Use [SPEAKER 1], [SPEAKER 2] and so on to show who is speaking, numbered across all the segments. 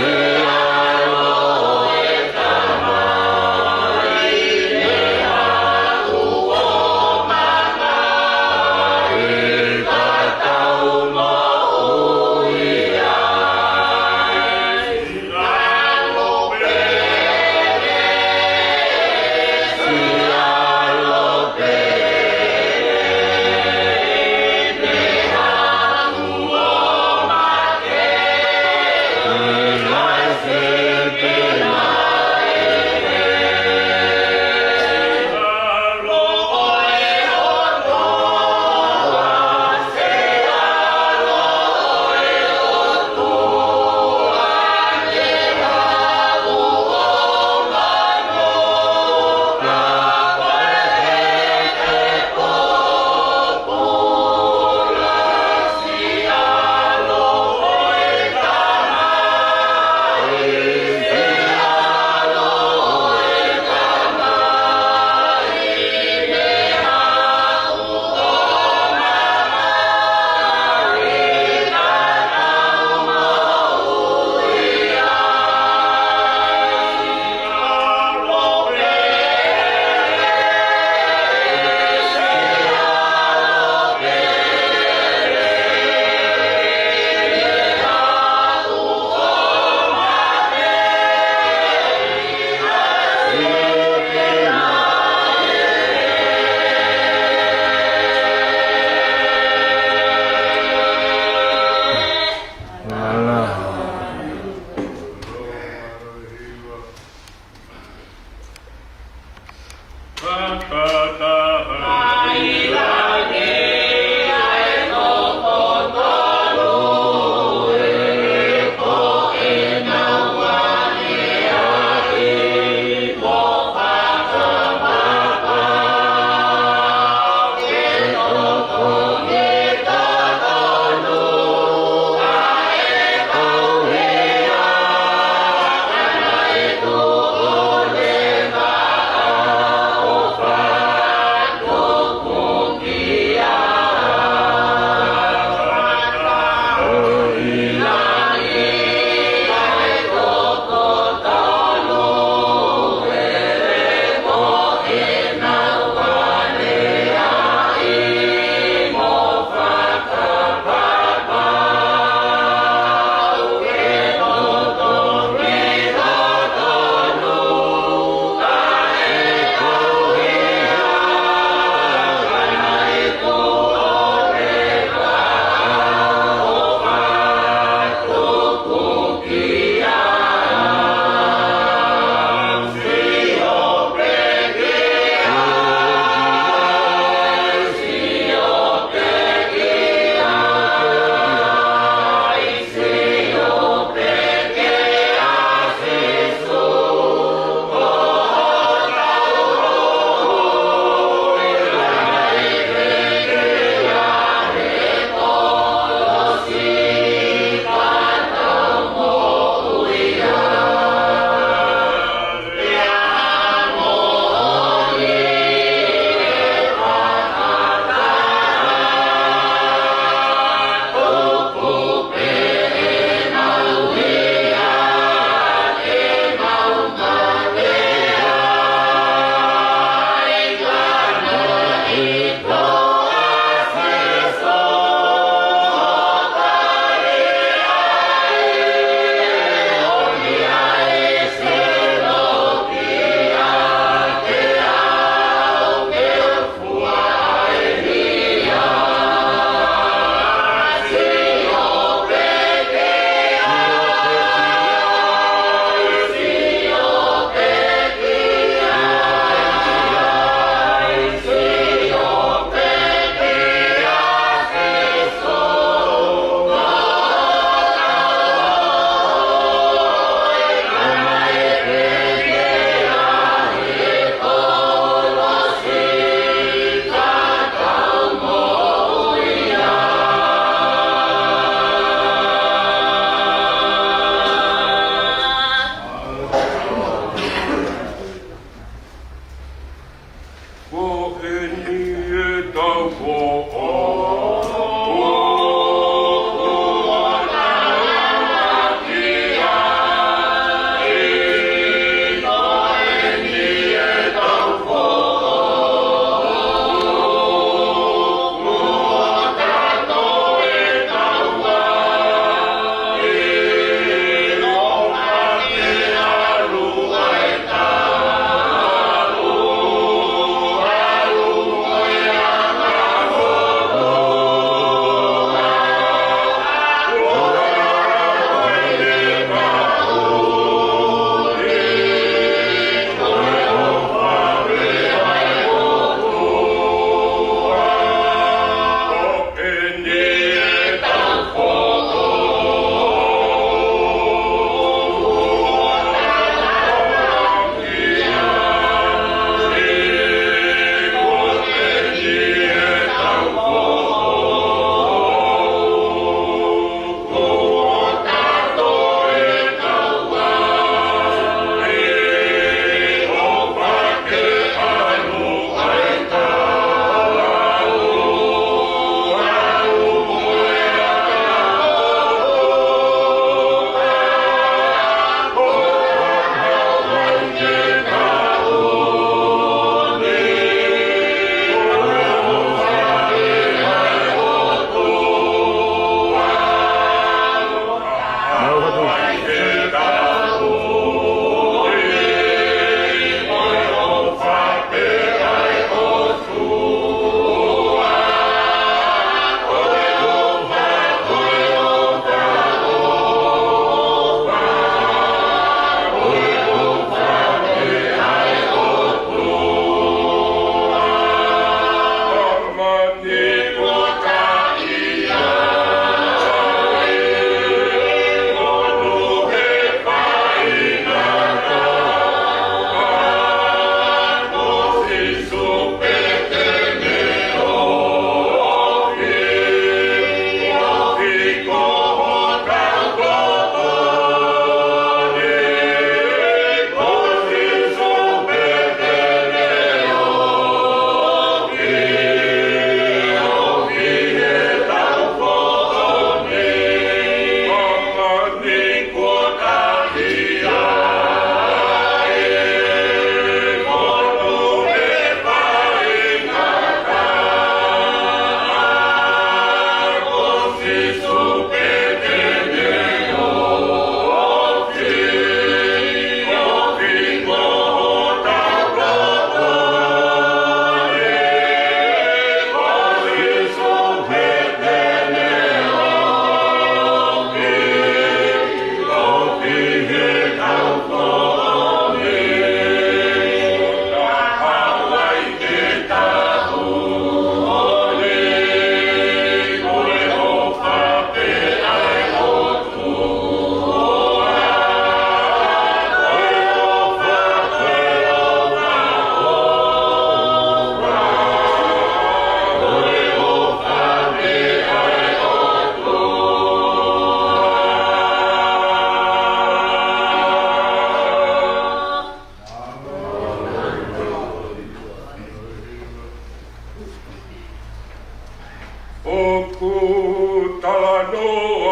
[SPEAKER 1] Amen.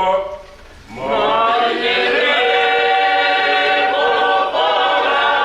[SPEAKER 1] Hãy subscribe cho kênh Ghiền Mì Gõ để không bỏ lỡ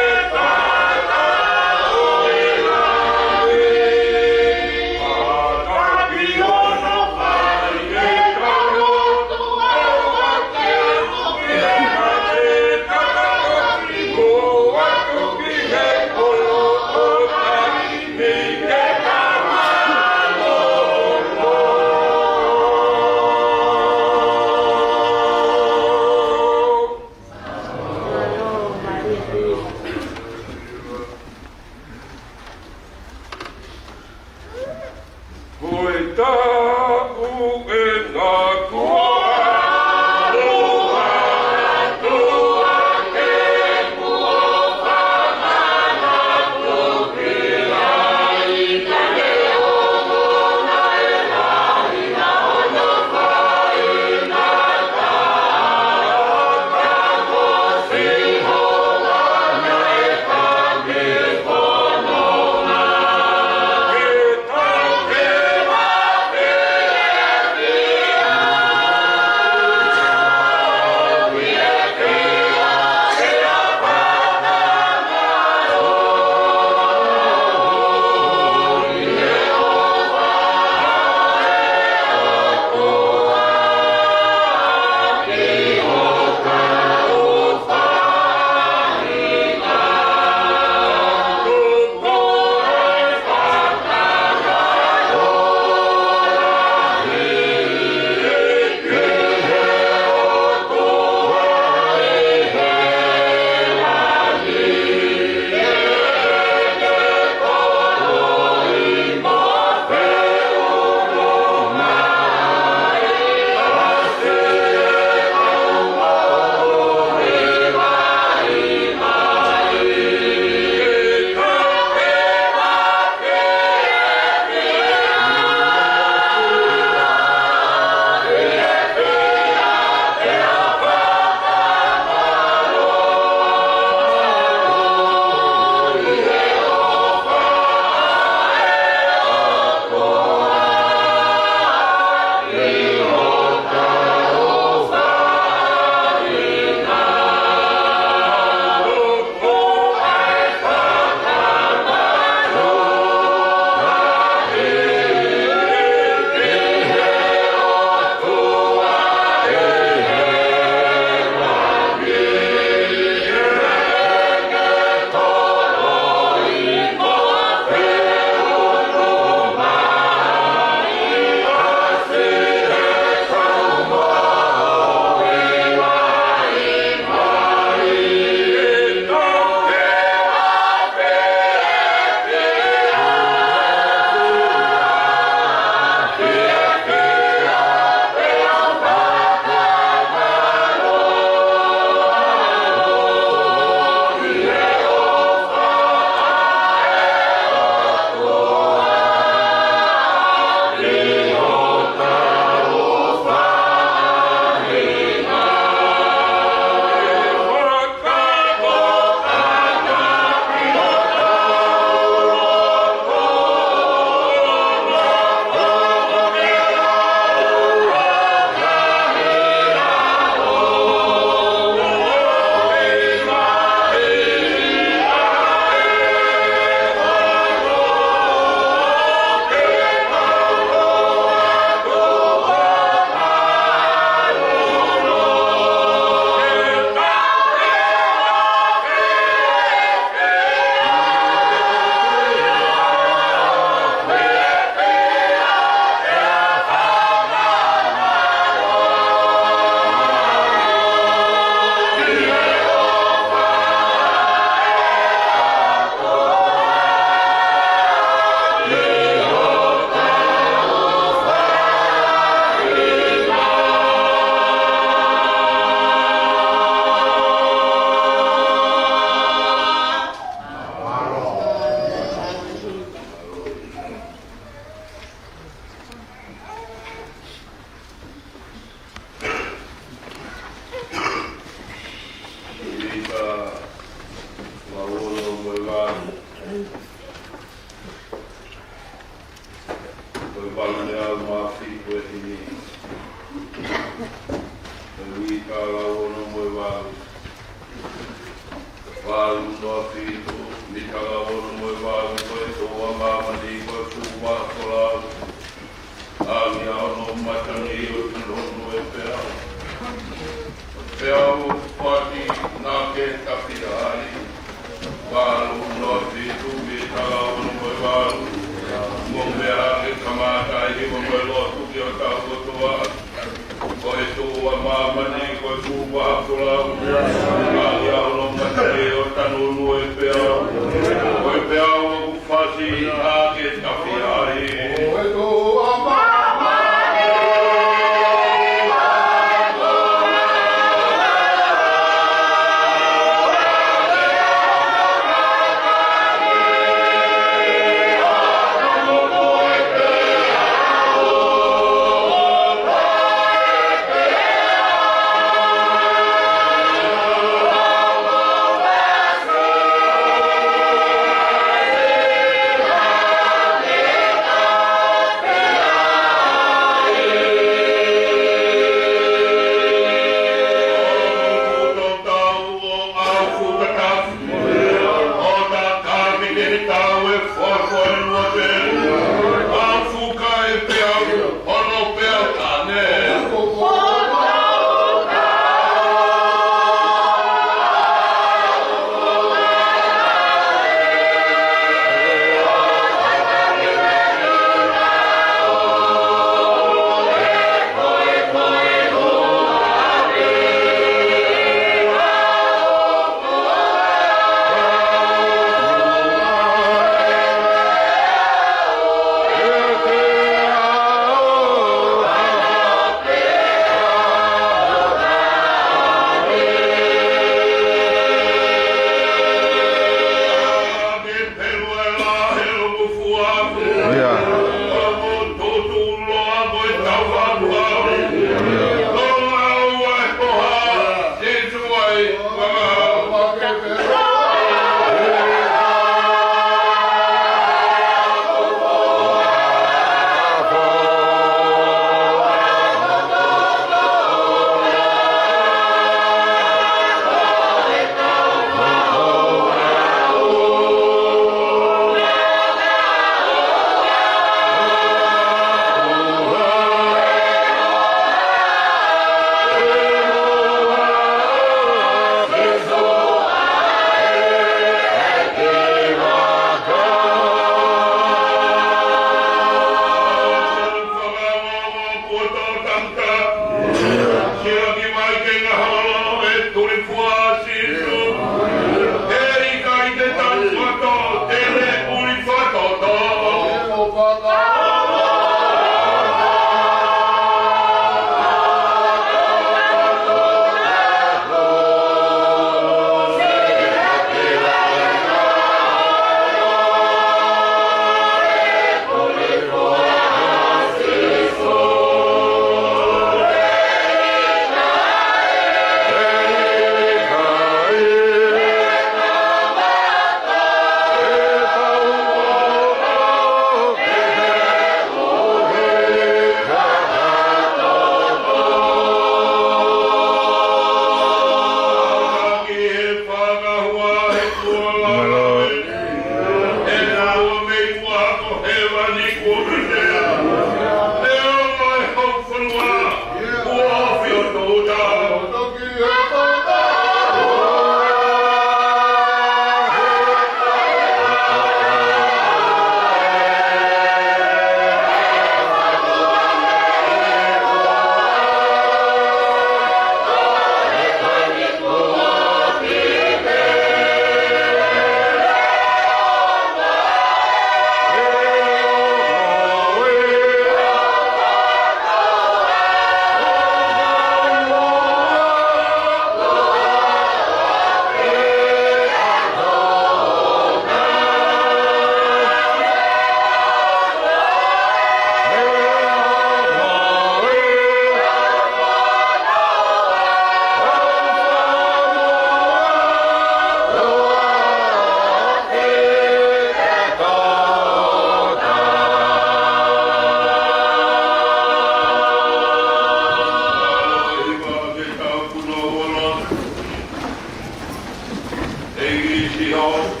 [SPEAKER 1] How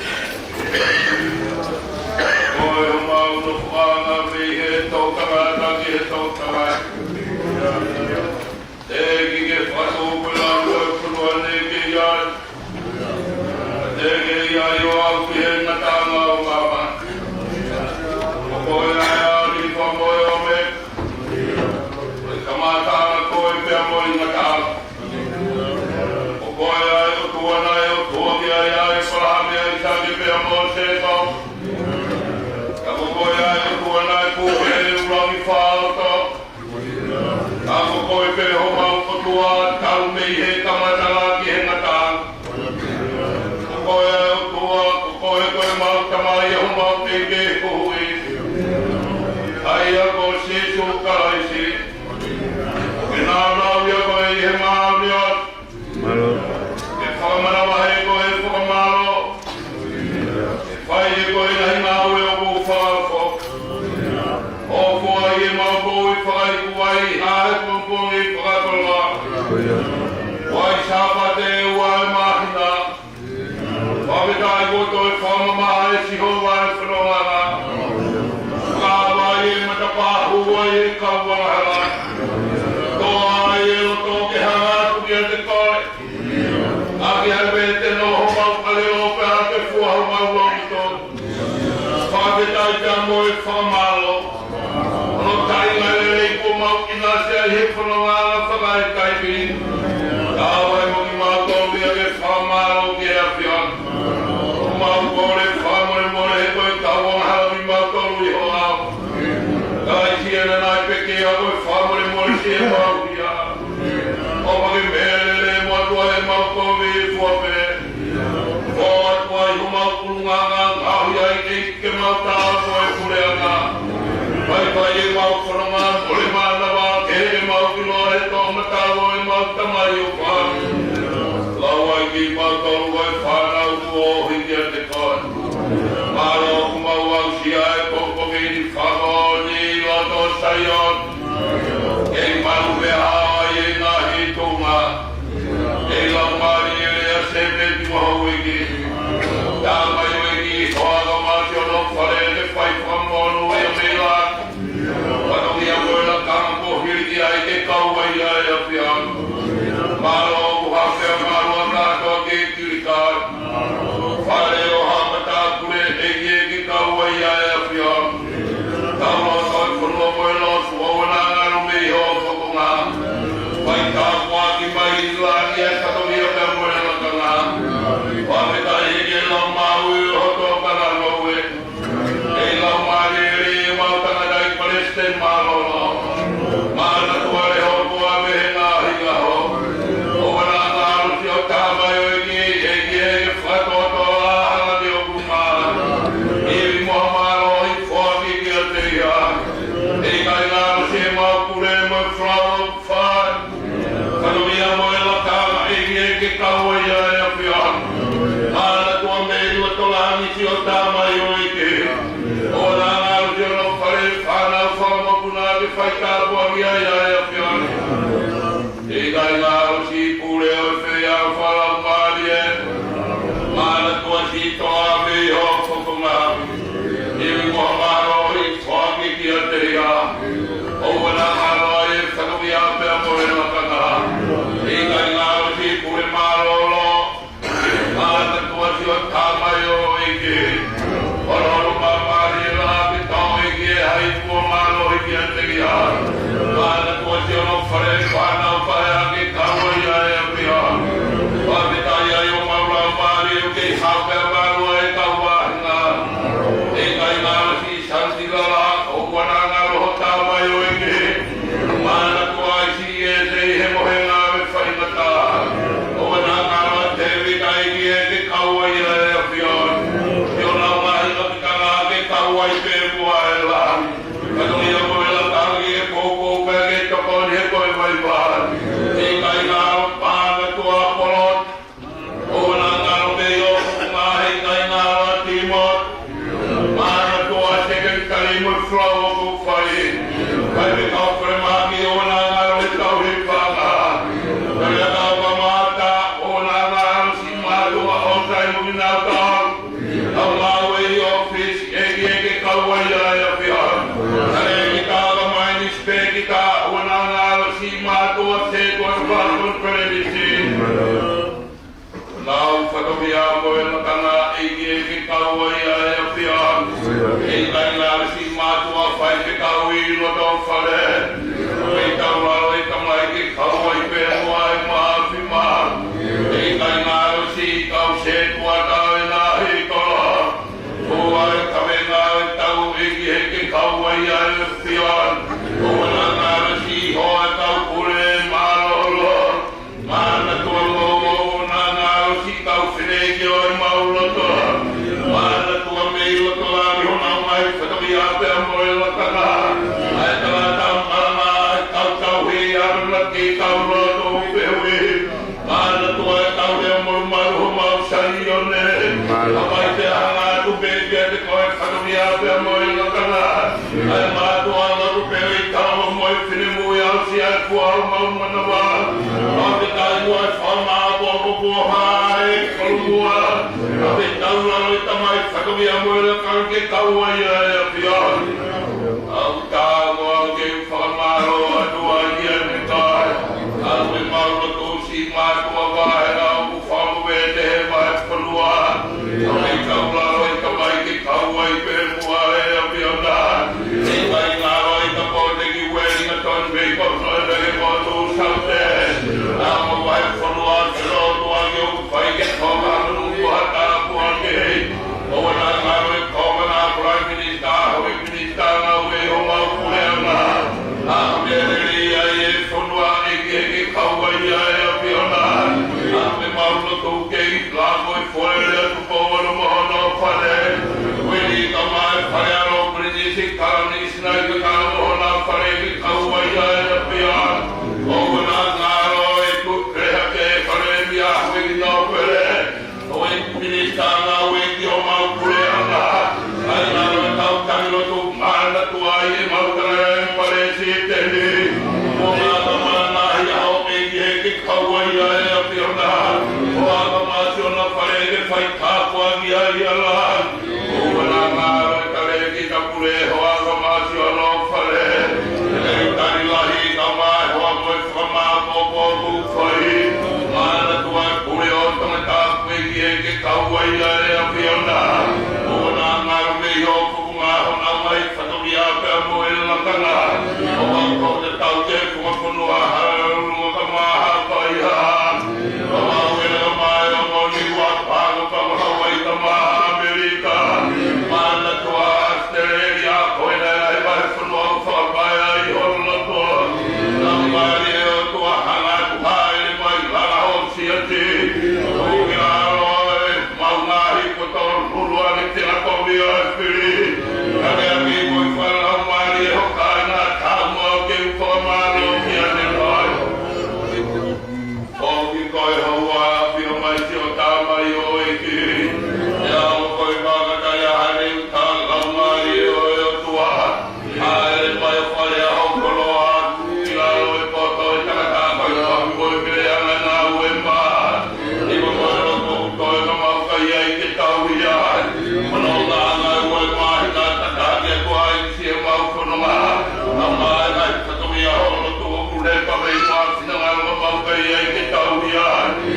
[SPEAKER 1] Tauhian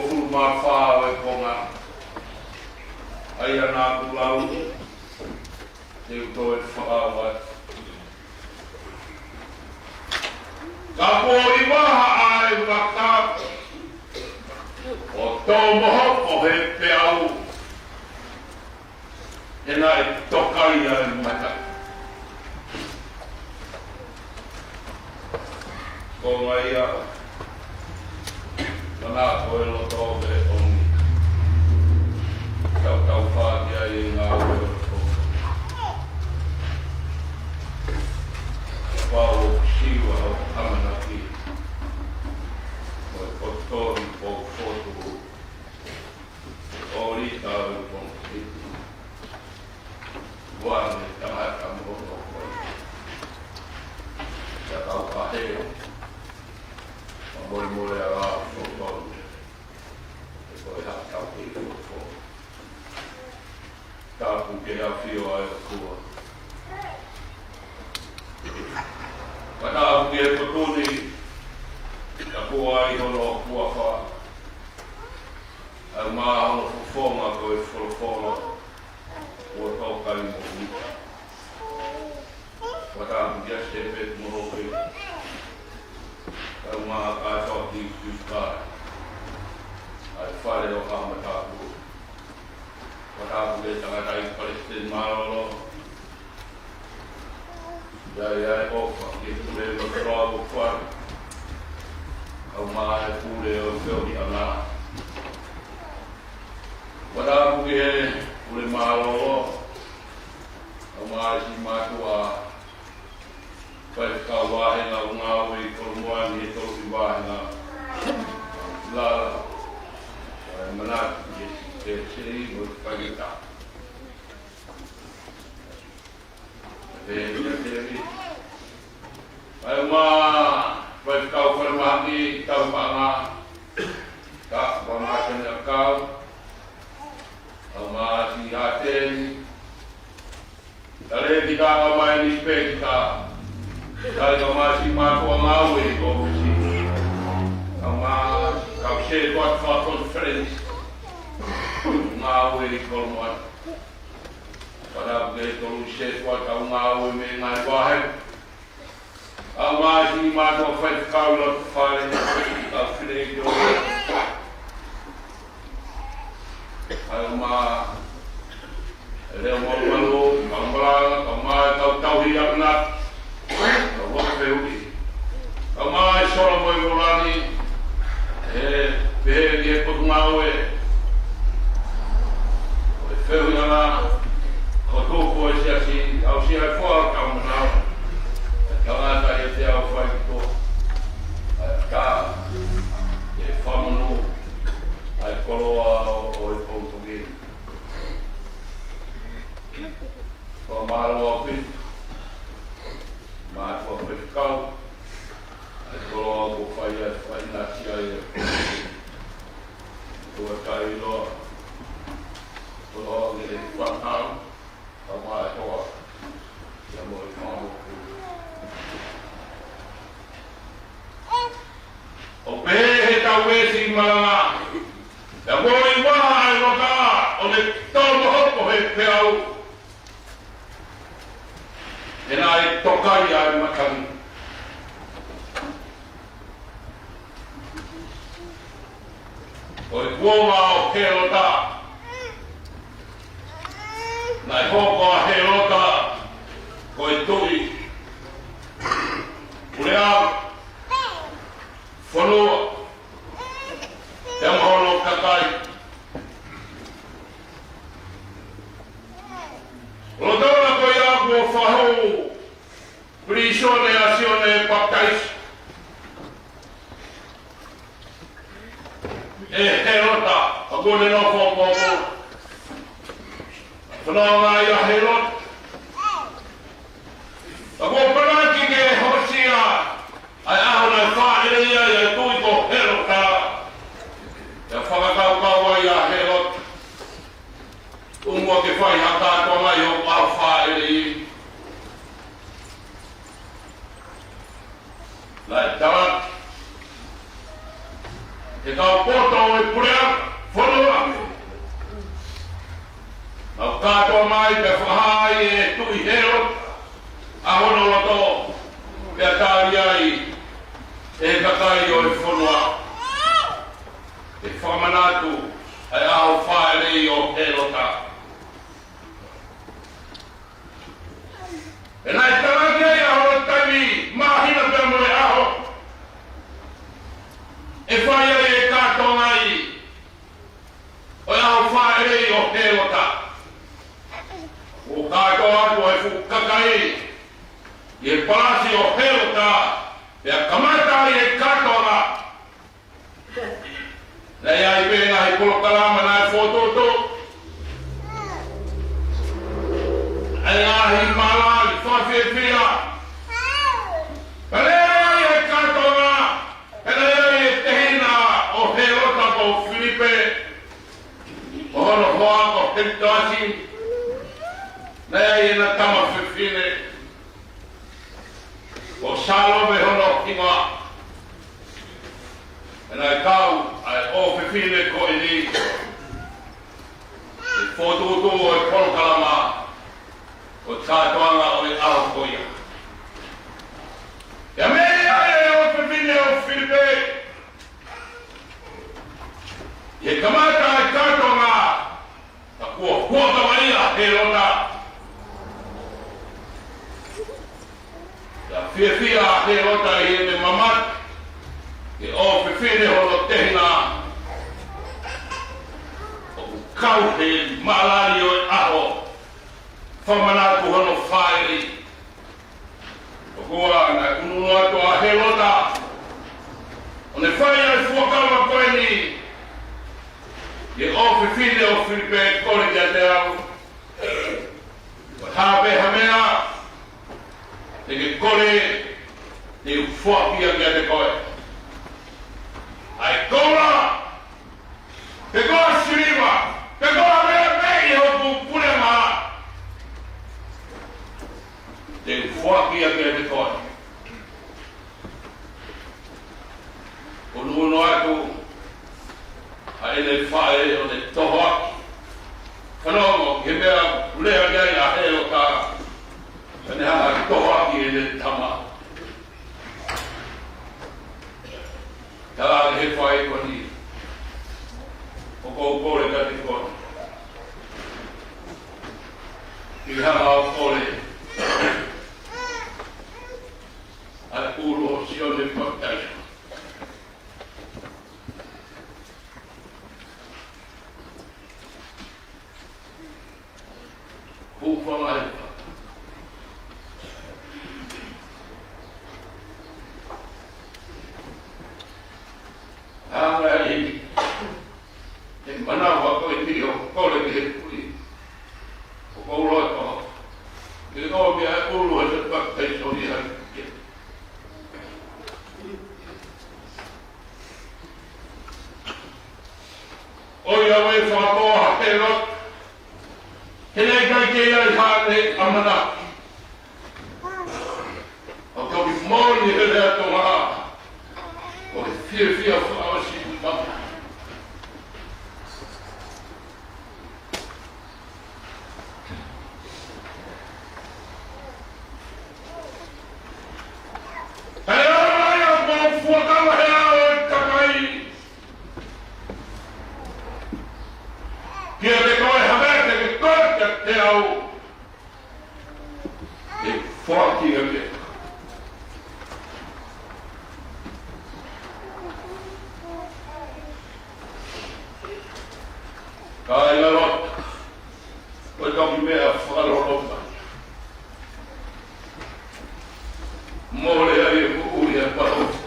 [SPEAKER 1] fulu mawha e konga. Ai ana kulau. Te uto e whaawa. Ka pōi waha ai waka. O tō moho o he peau. E nā e tokai ai mata. Ko ngai a. Mana koe lo tō me ongi. Kau tau whāti ai e ngā ue o tō. Wao siwa o amanaki. O kotori o fotu. O rita o konti. Wane tamata moro koe. Ka tau paheo. Moi mole a rao so tonu. E koe hakau ki o fo. Tāpu ke a whio ai o kua. Tāpu ke e potuni. Ka kua ai hono o kua wha. Au maa hono fufonga koe wholofono. Ua taukai mo hita. Tāpu ke a se pet moro koe. Au maa kai whaki ki kai. Ai whare o hama tāpu. Tāpu ke tangatai Palestine maroro. Iai ai ofa ki pule o te roa o whare. Au maa e pule o whioni ana. Tāpu ke pule maroro. Au maa si mātua pai ka wāhenga o ngā ui koromoani e tōki wāhenga lala manaki e te siri o te kagita. E hea tewi. Ai mā pai kau wharamaki tau pāngā ka wamātani a kau. Au mā si hāteni. Tare ki tāka mai ni pēki tā. Kai ka masi mātua ngāu e ko whisi. Ka se tuat wha conference. Ngāu e kolomoan. Karapu ke tolu se tuat au ngāu e me ngai wahe. Au masi mātua whaikau lotu whare. Ka whine ki o. Au mā. Leo mōmalo, kambaranga, kamai tau tauhi apnat. Ka waka ui. Ka mai sora moi morani. Pehe ki e potu ngāu e. O e whehu ana. Ko tōko e sia si. Au si hai whua ka manao. E tangata e te au whai ki tō. Ai ka. E whamanu. Ai koroa o e pōntoki. Ko mahalo a pitu. Mātua whikau. Ai koroa ko whai e whai nasi ai e. Kua kai loa. Koroa ke e whanau. Ka mai hoa. Ia mo e whamoku. O pehe he tau esi maranga. Ia mo i waha ai waka. O le tōmo hoko he peau. E nā e tokai ai matangi. O e kuonga o Helota. Nā e hoko a Helota. Ko e tui. Ule au. Whanua. Te amaholo kakai. Lotona ko ia ko whahou. Prisione a sione baptais. E Helota. A kone no whapoko. Whanau ia Helota. A ko panaki ke hosia. Ai aho nai whaere ia ia tui ko Helota. Ia whakakau ai ia Helota. Umua ke whai hata kua mai o au whaere i. Lai tarat. E kau poto e purea Whanua. Au katoa mai pe whahai e tui hero. A hono lato. Pea tāri ai. E kakai o e whanua. E whamanatu. Ai au whaerei o pelota. E nai taraki ai aho taimi. Mahina pea moe aho. E whai ai e katoa ngai. O au whaerei o pelota. O katoa atu e fukakai. E palasi o pelota. E a kamata e katoa. Nei ai pēnā i polokalama nai whototo. Ai ahi malai, whawhiwhia. Pere ai e katoa. Pere ai e tehina o pelota ko Filipe. O hono hoa ko Pentasi. Nei ai e na tama whiwhine. O Salome hono ingoa. And I kau, ai o whiwhine ko i ni. E whotutu o e polokalama. O tātoanga o e aho koia. Ia mei ai o whiwhine o Filipe. I kamata ai tātoanga. A kua huaka maia he rona. Ia whiwhia he rota i e me mamat. E o whiwhine hono tehina. O kau he malari o e aho. Whamanatu hono whaeri. O kua na ununu atu a he rota. O ne whai ai fuakawa koe ni. E o whiwhine o Filipe kore kia te au. O hape hamea. Te ke kore. Te ufuapia kia te koe. Ai kora! Te koa siriwa! Te koa mea mei hoku purema! Te ufuakia kia te koe. O nuno atu, a ele whae o te toho aki. Whanongo, he mea lea nei a heo ka. Kane haa toho aki e te tama. Tāre he whae ko ni. O kou kore ka te kore. I hanga o kore. Ai uru o sione whakai. Hūwhanga e wha. Hanga e e manawa koe tiri o kore ki he pui. O kou roi koho. E koe mea e uru e te whakai so i hai. Oi awe whakakoa he rot. He nei kai ke ai hane amana. O toki mōni he rea tō maha. O he whia whaawasi i mama. Hei arai a mō fuakawa he ao e kakai. Kia te koe hawete ke koe kia te au. E whaki a me. Kai la rot. Koe toki mea whakarorota. Mole ai e kuuri a parota.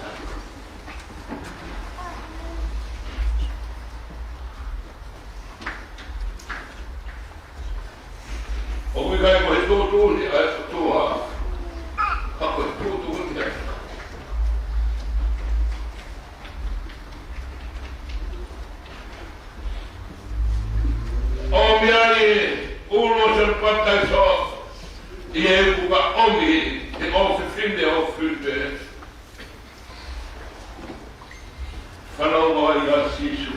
[SPEAKER 1] O kui kai ko he tūtūni ai tūha. Ka ko he tūtūni ai. O miari ulo sen patai so. I e kuka omi. Te o whiwhine o Filipe. Whanau mai a Sisu.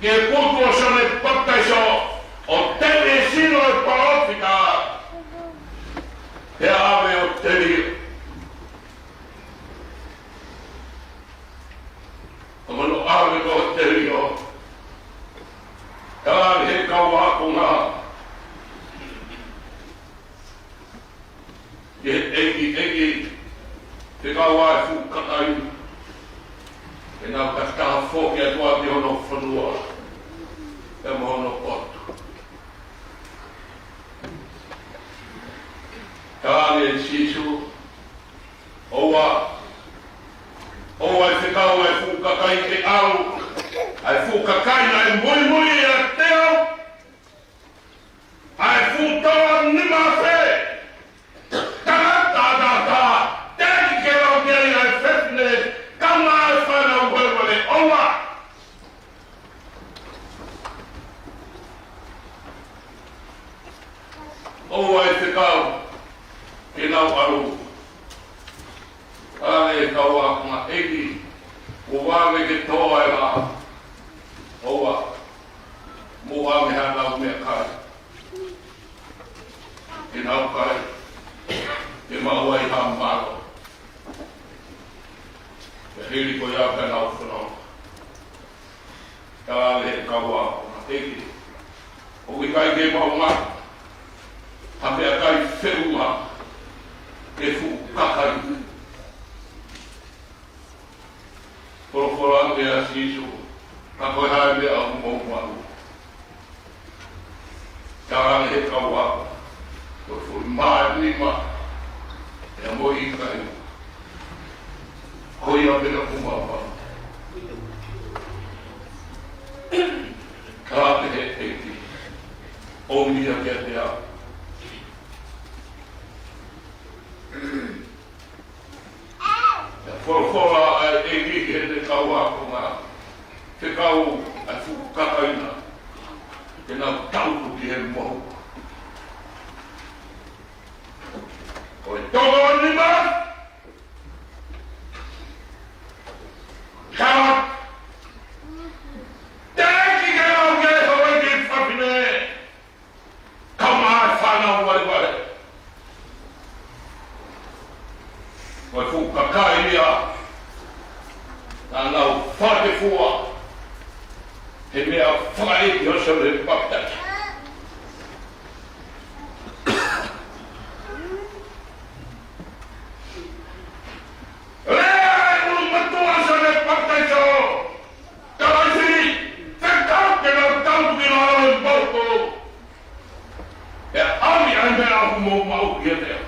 [SPEAKER 1] ke putu o sone pataiso o tele sino e parofika te ave o tele o mano ave o tele o ave he kawakunga eki te kawa e fu kakai e nau kastaha fōki atua te hono whanua e mohono potu. Tāne e sisu oua e whekau e fu kakai te au ai fu kakai na e mui mui e a te au ai fu tawa nima whe Oua e te kau, ke nau aru. Tāne e kau a kunga eki, o wāwe ke toa e la. Oua, mo wāwe ha nau mea kai. Ke nau kai, ke maua i ha maro. Ke hiri ko ia ka nau whanau. Tāne e kau a kunga eki. O ki kai ke maunga. Hape a kai whenua e fu kakai. Porofora ake a sisu, ka koe hae mea au mou maru. Karang he kaua, koe fui maa nima, e a moi i kai. Koi a mea kumapa. Ka te he eki, o mia kia te au. Forofora e ngiki he te kau ako ngā. Te kau a fuku kakaina. Te nau tautu ki he mohu. Koe togo anima. Karat. Te eki ke au ke hawa ki whapine. Kau maa whanau wale wale. Koe fu kakai ia, nā nau whate fua, he mea whai ki o sore papai. Lea e unu matua sore papai so, kalaisi, whekau ke nau tautu ki nā rau e pauko. E ami ai mea ahu mou mau ki e tea.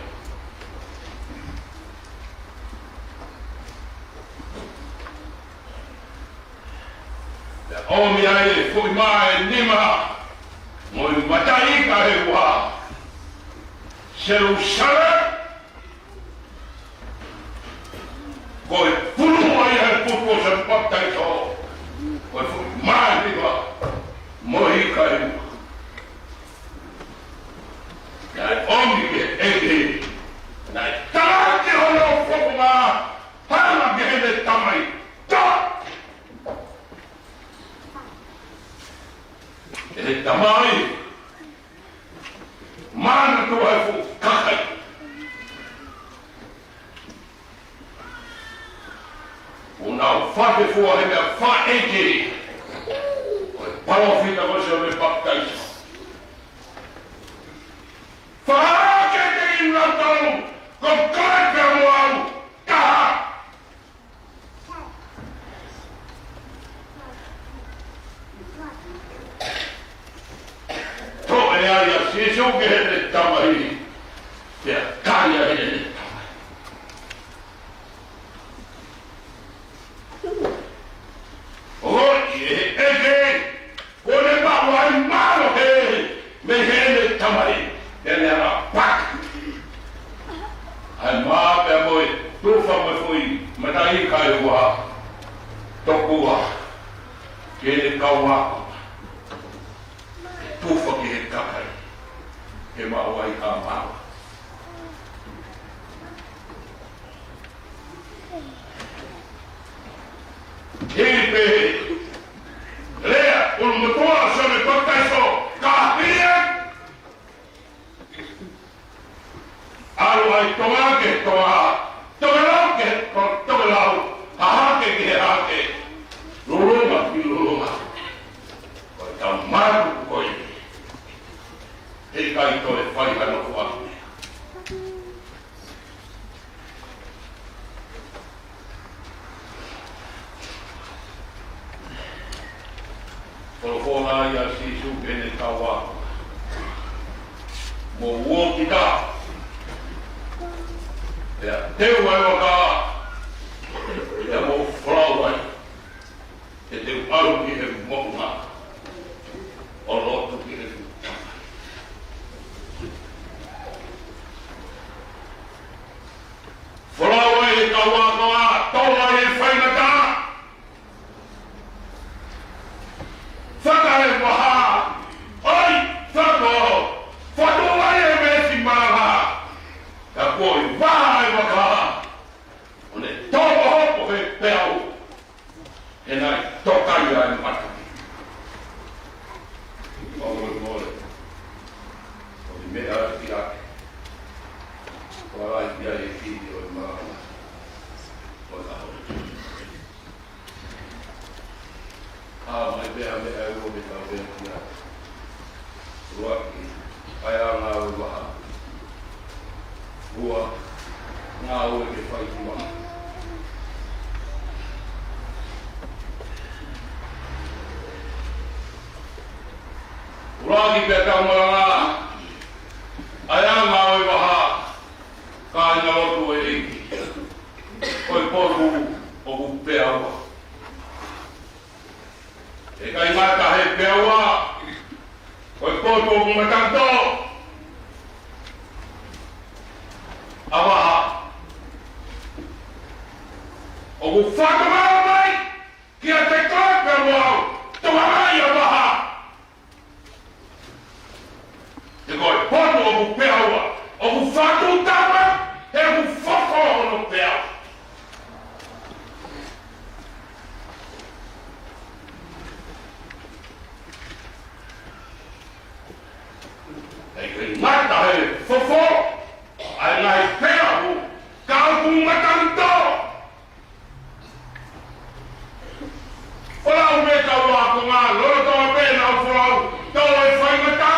[SPEAKER 1] O mi ai e fui mai nima, mo i matai ka he wā. Jerusalem, koe pulu ai he pupu se patai so, koe fui mai nima, mo i ka he wā. Nai omi ke eki, nai tāki hono whokuma, hana ke hene tamai, e tamai, mana tua e fu kakai. O nau whate fua he mea whaeki, o e parofita ko se o me paktaisa. Whaake te ina tau, ko kai pe moau, kaha. Se eu quero estar aí, é caia ele. Hoje é que quando eu vou lá em malo me ele também, ele era pac. Ai má é moi, tu faz foi, mas aí caiu a tocua, que ele caua, tu faz que ele cai. He mawai ka mawa. Hei pehe, lea ulu Kolokona ia sisu pene kawa. Mo uo kita. Ya, teu ai waka. Ia mo whalawai. E teu aru ki he mokunga. O lotu ki he whalawai e kawa kawa. Tola e whainata. Whakahe waha. Ai, whako. Whatoa e mesi maha. Ka koi waha e waka. One tōpa hopo he peau. E nai tokai ai mata. Mole mole. O ni mea ki ake. Wai ki ai e kiri o i maha. O la hoi. Mai bea mea e ua me ka wea ki ake. Ruaki. Ai a ngā ue waha. Ua. Ngā ue ke whai ki wanga. Uraki pia ka maranga. Ai a ngā ue waha. Ka ina lotu e eki. Koi poru o ku pea ua. E kai mata he pea ua. Koi poru o ku matanto. Awaha. O ku whakamara mai. Kia te kāpea wau. Tuhangai awaha. Te koi poru o ku pea ua. O ku whatu tama. He ku whako ono pea. Ei kai mata he fofo. Ai ngai pea hu. Kau ku matanto. Whalau me ka wā ko ngā loro toa pēna o whalau. Tau e whaingata.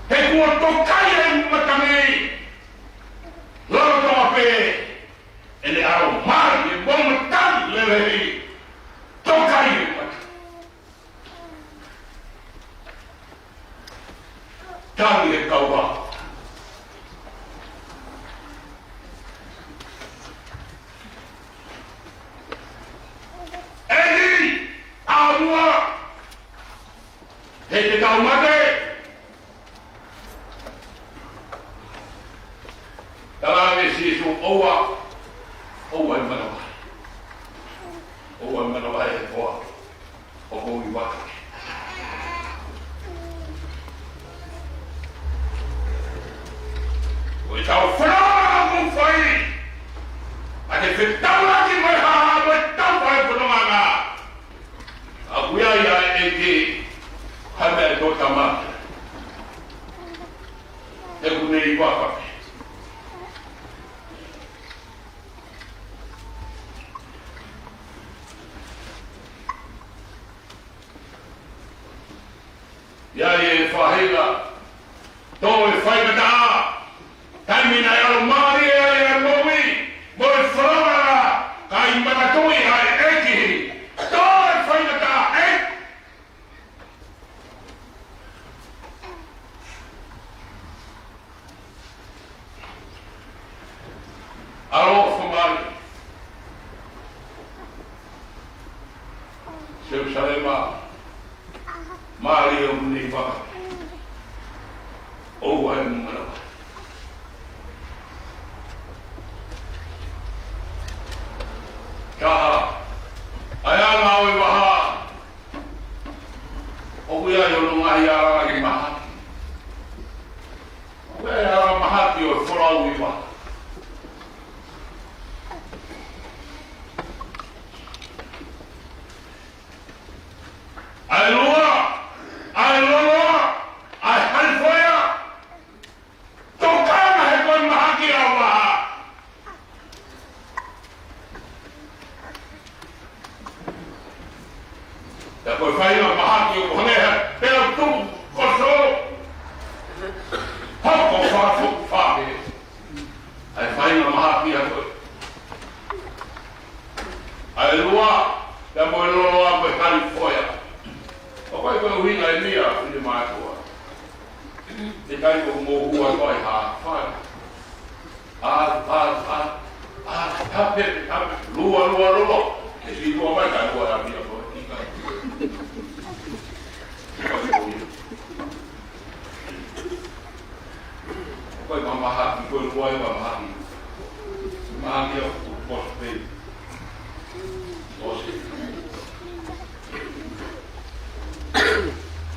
[SPEAKER 1] He kua tokai e matangi. Loro toa pē. E le aro mai e momatani lelei. Tokai e matangi. Tangi e kaua. Ehi! Aua! He te kau mate! Tarame sisu oua. Oua e manawai. Oua e manawai e koa. O kou I waka. Oi tau whanau mou whai. A te whetau laki mai haha mai tau whai whanau ngā. A kuia ia e ki hame e tō tamata. E kune I waka. Ia e whahega. Tō e whaimata. Taimina e alo maari e ai e mowi. Mo e wharamara. Ka I matatui ai eki. Tō e whaimata e. Alo whamari. Seu salema. Maari e umni waka. Oua e mumanawa. Kaha, ai a ngā oi waha. O kuia I ono ngai ara I mahaki. O kuia I ara mahaki o e wholau I waha. Ai lua, ai loa, ai halfoia. Tokana he koi mahaki a waha. Te koe whainga mahaki o koneha, pēra tuku koso. Hoko whātu whāhe. Ai whainga mahaki a koe. Ai lua, te moe lolo e Califoia. O kai koe uhinga e mia whini mātua. Te kai ko mōhua koe hā whai. Tape, lua. E si kua mai kai lua a mia koe. Koe mamahaki, koe lua e mamahaki. Mahaki o pospei. Osi.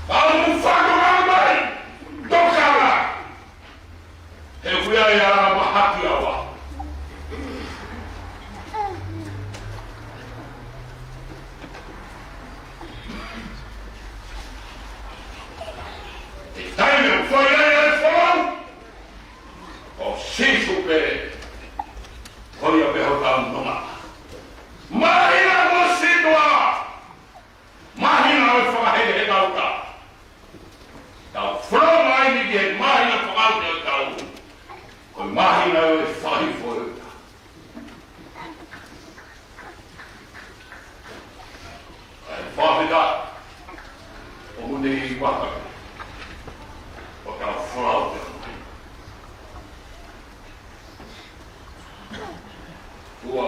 [SPEAKER 1] Alu whaka mai! Tokara! He whia e ara mahaki awa. Te taime o whaia e whanau! O sisu pe. Hoia peho tau nonga. Mahina mo sinua! Mahina o whakahere he tauta. Tau whanau mai ni ke mahina whakau te tau. Koi mahina o e whahi whoruta. Ai whawhita. O mune I waka. O tau whanau te mai. Ua.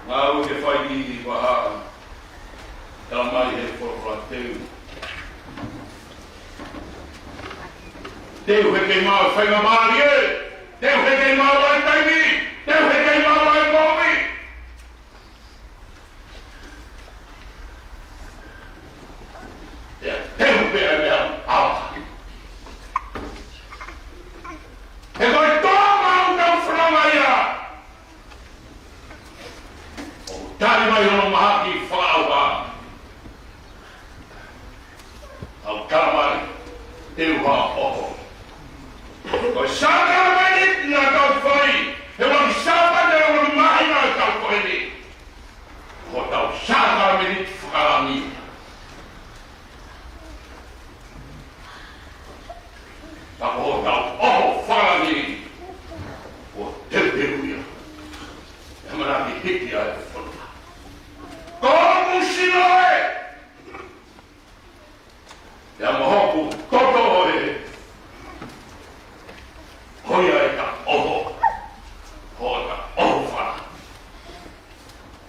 [SPEAKER 1] Ngā ui ke whai I waha. Tā mai he whorowha teu. Teu he kei mau whainga maari e. Teu he kei mau ai taimi. Teu he kei mau ai momi. Teu pēr mea awa. He koi tō mau tau whananga ia. O tari mai hono mahaki whakauha. Au karamari, teu hā oho. Koi sākara mai ni ngā tau whai. He waki sākara te waki mahi ngā tau whai ni. Ko tau sākara mai ni whakarangi. Tako ho tau oho whakarangi. O teu ia. E manaki hiki ai whanua. Ko musino e! Ia mohoku toto e. Hoia e ka oho. Hoa ka oho whana.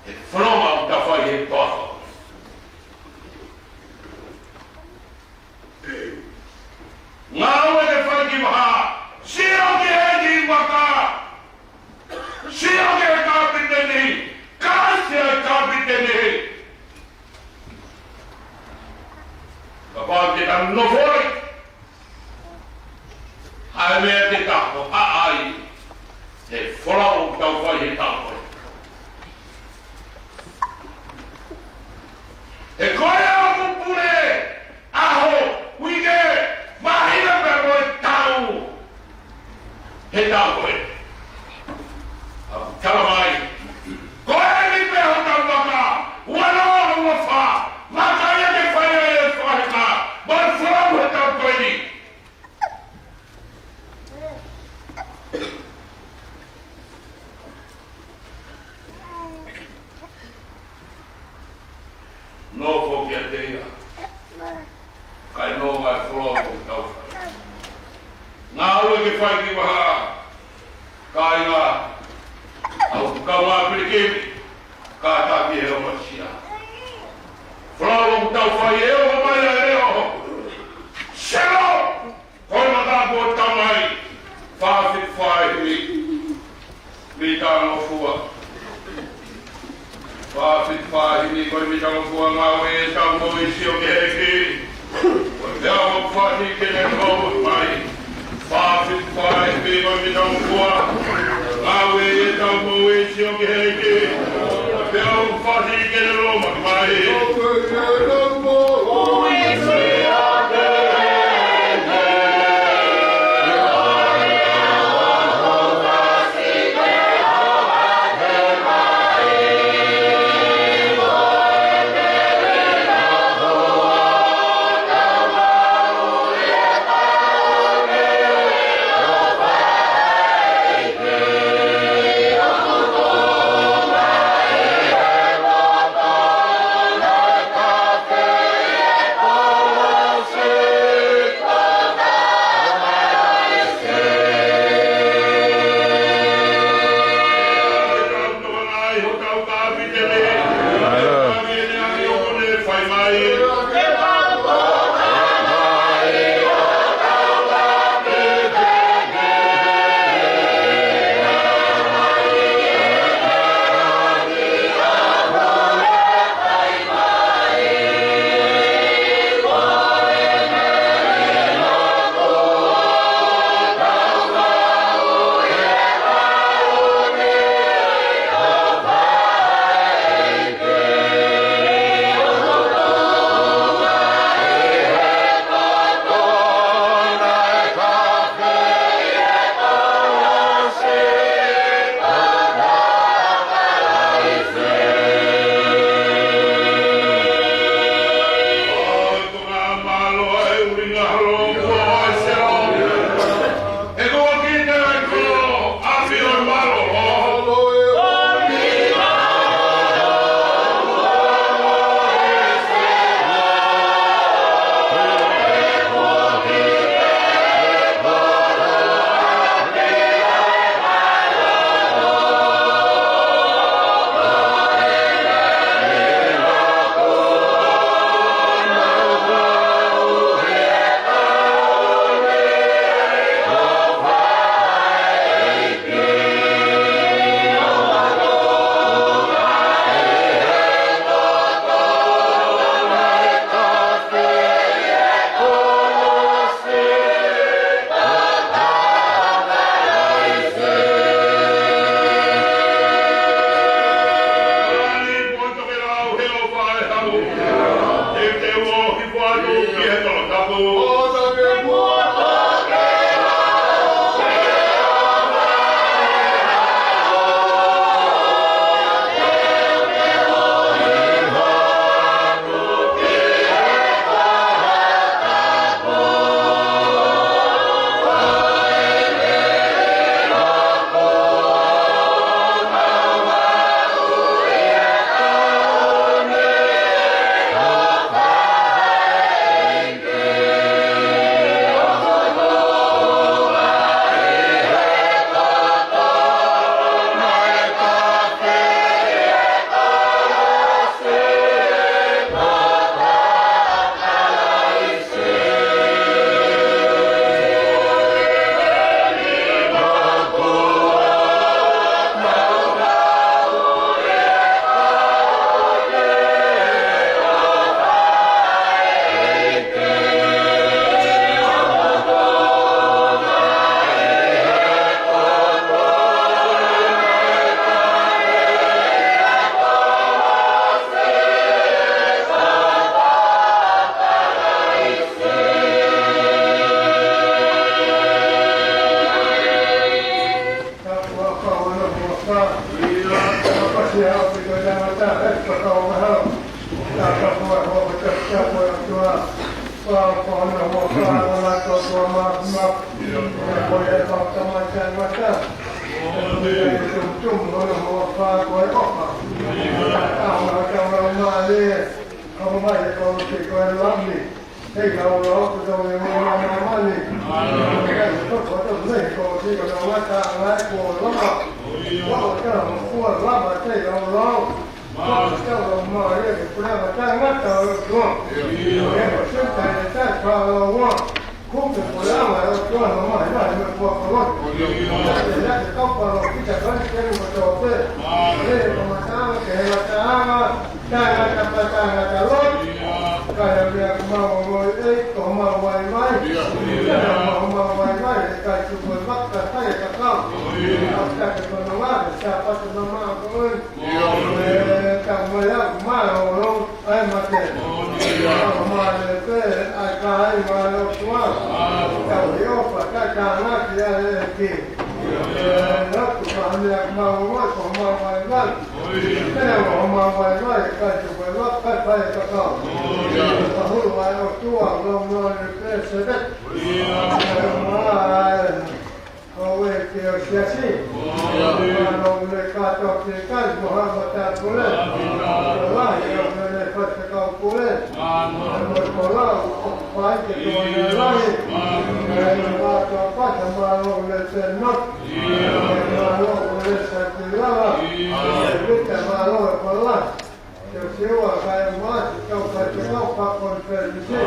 [SPEAKER 1] E whanoma o ka whai he toako. Ngā ue te whai ki waha. Sio ki he ki waka. Sio ki he kāpite ni. Kāsi he kāpite ni. Ka pāu te tanu no whoi. Hae mea te tako ai. Te whorau o tau whai he tako. He koe au kupure. Aho, wike, mahina pe koe tau. He tau koe. Au karamai. Koe ni pe ho tau waka. Wano o wafa. Maka ia te whai e whaheka. Mai whorau he tau koe ni. No fo kia te ia. Kai no mai whorau o tau whai. Ngā ue ke whai ki waha. Kai ngā. Au kau ngā pirikimi. Ka taki e o masia. Whorau o tau whai e o mai a reo. Shelo! Koi matapo o tau mai. Whawhit whai hui. Mi tāno fua. Whawhit whai hui. Koi mi tāno fua ngā ue e tau mo I sio ke heki. Koi mea o whati ke ne mau mai. Whawhit whai hui. Koi mi tāno fua. Ngā ue e tau mo I sio ke heki. Koi mea o whati ke ne roma mai.
[SPEAKER 2] Oh, pa apa siya kita jangan tak kau mahal tak kau mau bercakap tua kau nak mau kau tua mak boleh kau macam macam cum mau kau apa kau macam orang ni kau mai kau kau lami hey kau kau mau ni kauนี่ก็ที่เราว่าจะอะไรกูแล้วก็ว่าเจ้าขวดรับมาใช่เราว่าเจ้าเรามาเรื่องคุณมาจ้างนักเราตัวเนี่ยก็เชื่อใจในใจเราว่าคุ้มถึงคนละมาเราตัวเรามาได้เมื่อพวกเราแต่เนี่ยจะต้องพอเราที่จะต้องเชื่อมาจบเลยเนี่ยมาจ้างแกมาจ้างจะลดก็จะเรียกมาว่าเอ้ยก็มาไว้ไว้มาไว้ไว้ก็จะเป็นวัดก็ให้กับเขาเอาแต่เป็นว่าจะปัจจุบันมาก็จำไว้แล้วมาเราไอ้มาเจอมาเลยก็ไอ้กายมาเราตัวเจ้าเดียวปัจจัยการนักเรียนกินแล้วตัวเนี่ยมาว่าของมาไว้ไว้แต่เรามาไว้ไว้ก็จะเป็นวัดก็ให้กับเขาก็หูไว้เอาตัวลงนอนเพื่อเสด็จมาเอาไว้เกี่ยวเสียสิมาลงเลยกาตอกที่กันมหาบัตรกุเลว่าเอาเลยพัฒนากุเลหมดคนละไปจะตัวเนี่ยไล่มาต่อก็จะมาลงเลยเส้นนกมาลงเลยเส้นตีละวิทย์มาลงคนละเดี๋ยวเชื่อว่าใครมาเจ้าใครจะเข้าพักคนเป็นสิ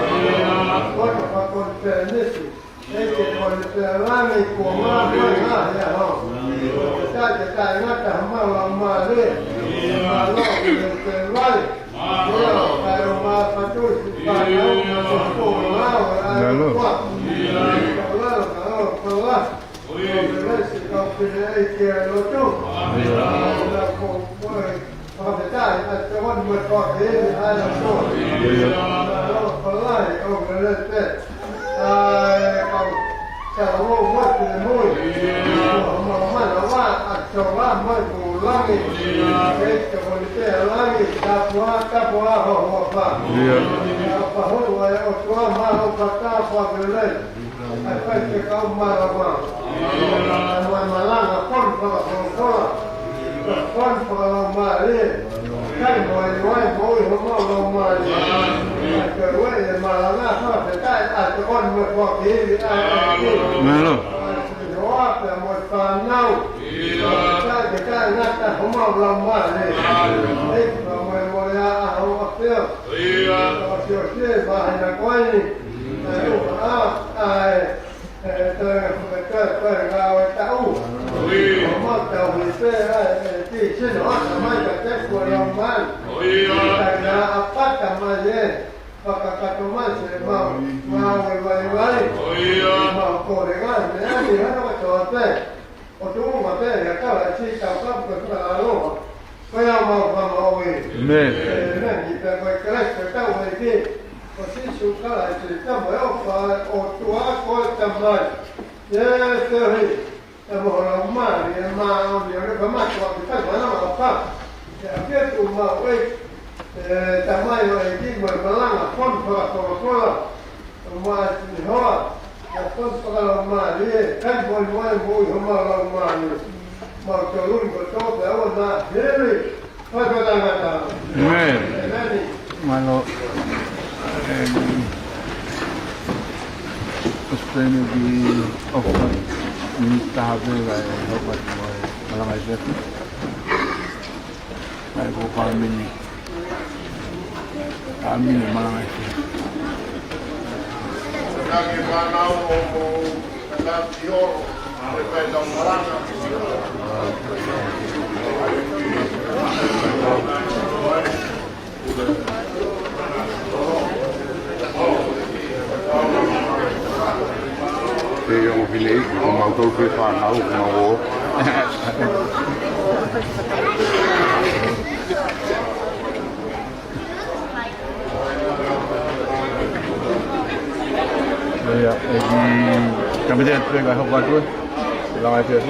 [SPEAKER 2] ว่าจะพักคนเป็นนี่สิไอ้เจ้าคนเป็นร่างในกลัวมากไม่น่าเนี่ยฮะจะตายน่าจะมาลงมาเรื่อยมาลงเป็นไว้เดี๋ยวใครมาพัดจุดไปแล้วมาส่งตัวแล้วอะไรก็แล้วคนละเราสิเราเป็นไอ้เจ้าเราจุ๊บแล้วผมพอจะได้อาจจะวันเมื่อก่อนนี้ให้เราช่วยเราคนละเอาเงินเต้เอาจะรู้ว่าเป็นมุ่ยมาแล้วว่าอาจจะว่าไม่ดูล่างนี่จะคนเจ้าล่างนี่จับว่าหัวฟ้าพอหัวเอาตัวมาเอาปากกาฟ้าไปเลยไอ้ไปจะเข้ามาแล้วมาล่างก้นก็ก้อนพอลงมาเนี่ยใช่หน่วยไว้โบ้ยหัวลงมาเนี่ยเกิดว่ามาแล้วหน้าทอดแต่ได้อาจจะก้อนเมื่อพอดีหรืออะไรที่นั่นหรอเพราะว่าแต่หมดตอนเน่าได้จะได้นักแต่ผมเอาลงมาเนี่ยเด็กเราไม่ว่าเอาเที่ยวเอาเที่ยวมาให้นักไว้นี่ลูกไอ้เติร์เราเต้าผมว่าเต้าหิเซ่ที่ชื่อหนอทำไมจะแจ้งควรลงบ้านแต่ละอัปปัตตมาเย่ปากกาตุมาเสมาไว้มาโกรธกันเนี่ยที่ให้เราจอดเต้โอ้ดูมาเต้เนี่ยก็เลยชี้จับกับคนละลูกก็ยังมาเอาไว้เนี่ยนี่แต่ไปกระไรจะเต้าไว้ที่พอที่สุดก็เลยจะจำไว้เอาไปโอ้ตัวก็จำได้เยอะเลยแต่พอเรามาเนี่ยมาเอาเดี๋ยวเราก็มาตัวที่ตั้งมาแล้วมาปั๊บแต่เพื่อตัวมาไว้แต่ไม่ไว้ที่เหมือนมาล่างคนพอตัวมาหัวแต่คนพอเรามาเนี่ยท่านคนว่าบุยมาเรามาเนี่ยมาจะรุ่นก็โตแล้วนะเฮ้ยพอจะได้มาตาม
[SPEAKER 3] มาโลAustralia di offer minta habis lah dapat malam aja. Aku kami malam aja.
[SPEAKER 4] Kami mau tentang dior terkait dengan barang.
[SPEAKER 5] Thì ông phi lý ông mau tôi phi phản nấu nấu
[SPEAKER 3] Đây ạ, cảm ơn các bạn đã theo dõi. Làm ai chưa?